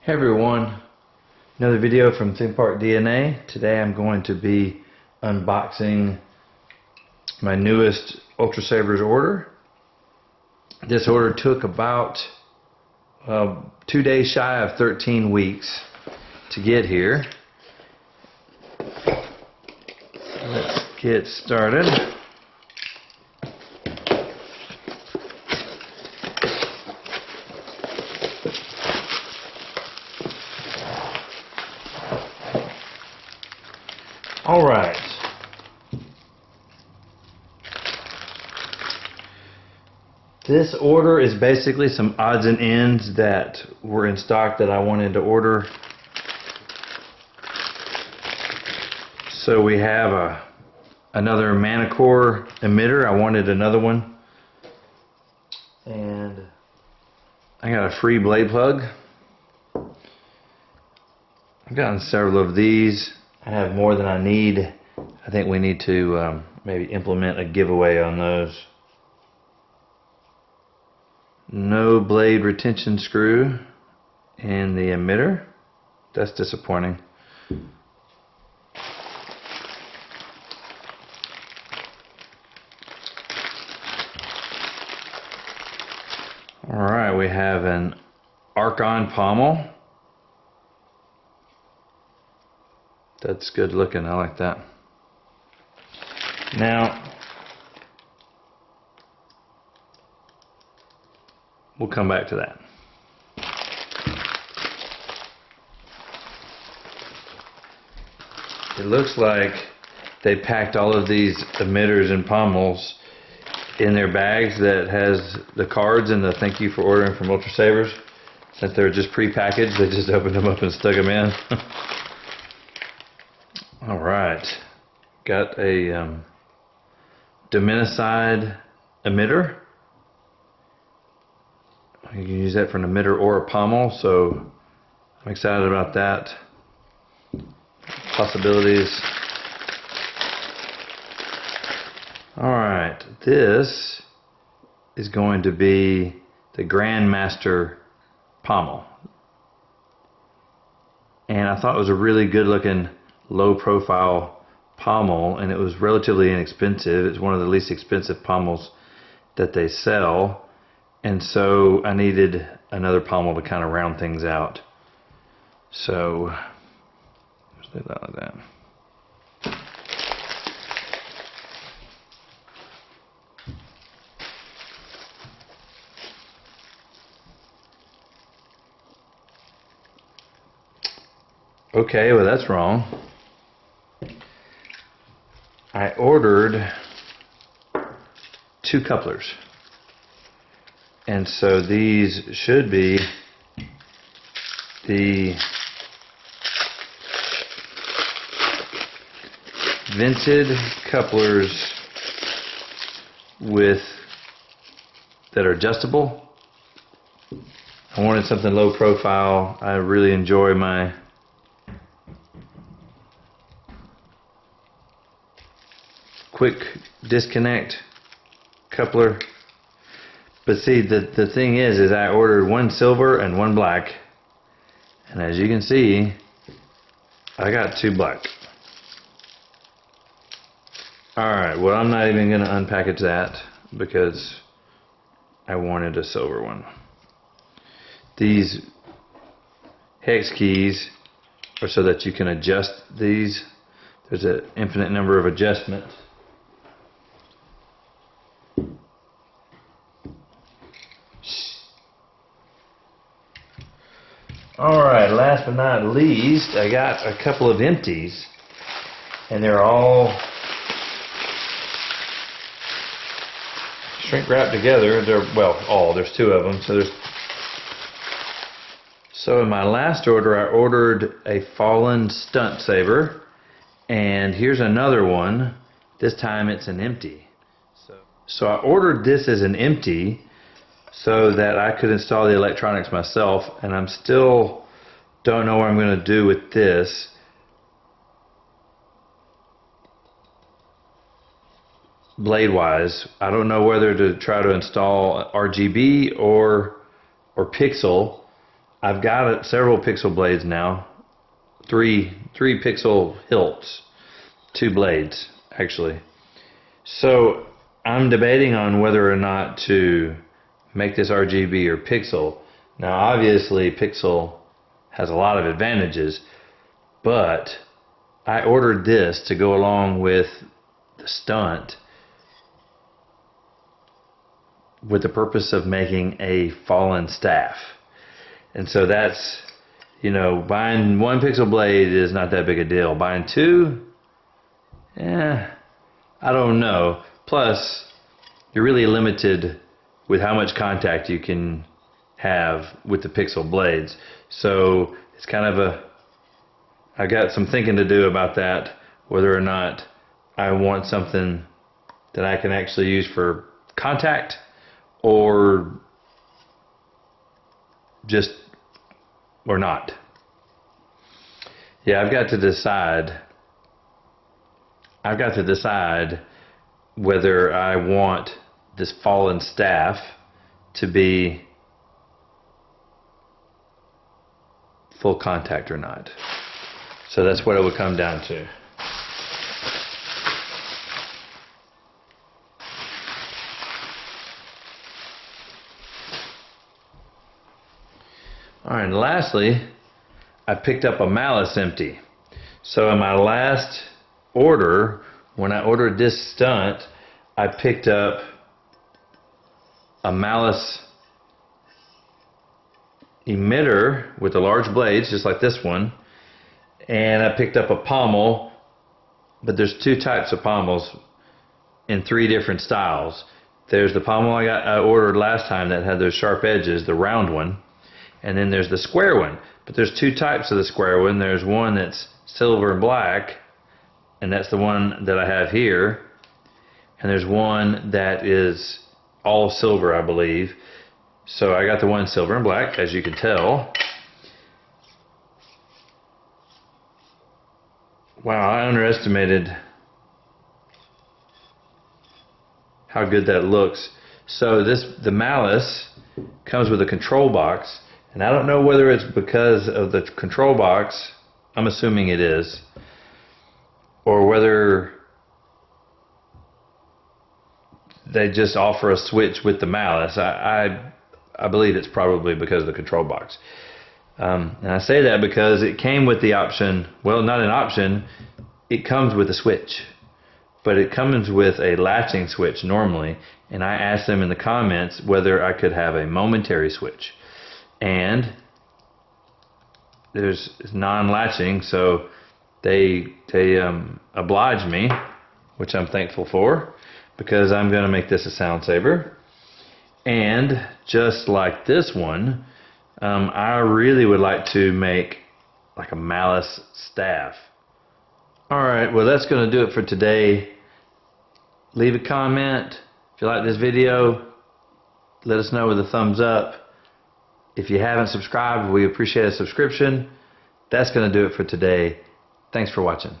Hey everyone, another video from Theme Park DNA. Today I'm going to be unboxing my newest Ultrasabers order. This order took about 2 days shy of 13 weeks to get here. Let's get started. All right. This order is basically some odds and ends that were in stock that I wanted to order. So we have another Manicore emitter. I wanted another one. And I got a free blade plug. I've gotten several of these. I have more than I need. I think we need to maybe implement a giveaway on those. No blade retention screw in the emitter. That's disappointing. Alright, we have an Archon pommel. That's good looking, I like that. Now, we'll come back to that. It looks like they packed all of these emitters and pommels in their bags that has the cards and the thank you for ordering from Ultrasabers. Since they're just pre-packaged, they just opened them up and stuck them in. Alright, got a Dominicide emitter. You can use that for an emitter or a pommel, so I'm excited about that. Possibilities. Alright, this is going to be the Grandmaster pommel. And I thought it was a really good looking low profile pommel, and it was relatively inexpensive. It's one of the least expensive pommels that they sell, and so I needed another pommel to kind of round things out. So just leave that like that. Okay, well that's wrong. I ordered 2 couplers, and so these should be the vented couplers that are adjustable. I wanted something low profile. I really enjoy my quick disconnect coupler. But see, the thing is I ordered 1 silver and 1 black, and as you can see I got 2 black. Alright, well I'm not even going to unpackage that because I wanted a silver one. These hex keys are so that you can adjust these. There's an infinite number of adjustments. Alright, last but not least, I got a couple of empties, and they're all shrink wrapped together. There's 2 of them. So in my last order, I ordered a Fallen stunt saber, and here's another one. This time it's an empty. So I ordered this as an empty so that I could install the electronics myself, and I'm still don't know what I'm going to do with this. Blade wise, I don't know whether to try to install RGB or pixel. I've got several pixel blades now. Three pixel hilts. 2 blades, actually. So I'm debating on whether or not to make this RGB or pixel. Now obviously pixel has a lot of advantages, but I ordered this to go along with the stunt with the purpose of making a fallen staff. And so that's, you know, buying 1 pixel blade is not that big a deal. Buying 2, I don't know. Plus, you're really limited with how much contact you can have with the pixel blades. So it's kind of I got some thinking to do about that, whether or not I want something that I can actually use for contact or just or not. Yeah, I've got to decide whether I want this fallen staff to be full contact or not. So that's what it would come down to. Alright, and lastly, I picked up a Malice empty. So in my last order, when I ordered this stunt, I picked up a Malice emitter with the large blades, just like this one, and I picked up a pommel, but there's 2 types of pommels in 3 different styles. There's the pommel I ordered last time that had those sharp edges, the round one, and then there's the square one. But there's 2 types of the square one. There's one that's silver and black, and that's the one that I have here, and there's one that is all silver, I believe. So I got the one silver and black, as you can tell. Wow, I underestimated how good that looks. So the Malice comes with a control box, and I don't know whether it's because of the control box, I'm assuming it is, or whether they just offer a switch with the Malice. I believe it's probably because of the control box. And I say that because it came with the option, well, not an option, it comes with a switch. But it comes with a latching switch normally, and I asked them in the comments whether I could have a momentary switch. And it's non-latching, so they obliged me, which I'm thankful for, because I'm going to make this a sound saber. And just like this one, I really would like to make like a Malice staff. Alright, well that's going to do it for today. Leave a comment. If you like this video, let us know with a thumbs up. If you haven't subscribed, we appreciate a subscription. That's going to do it for today. Thanks for watching.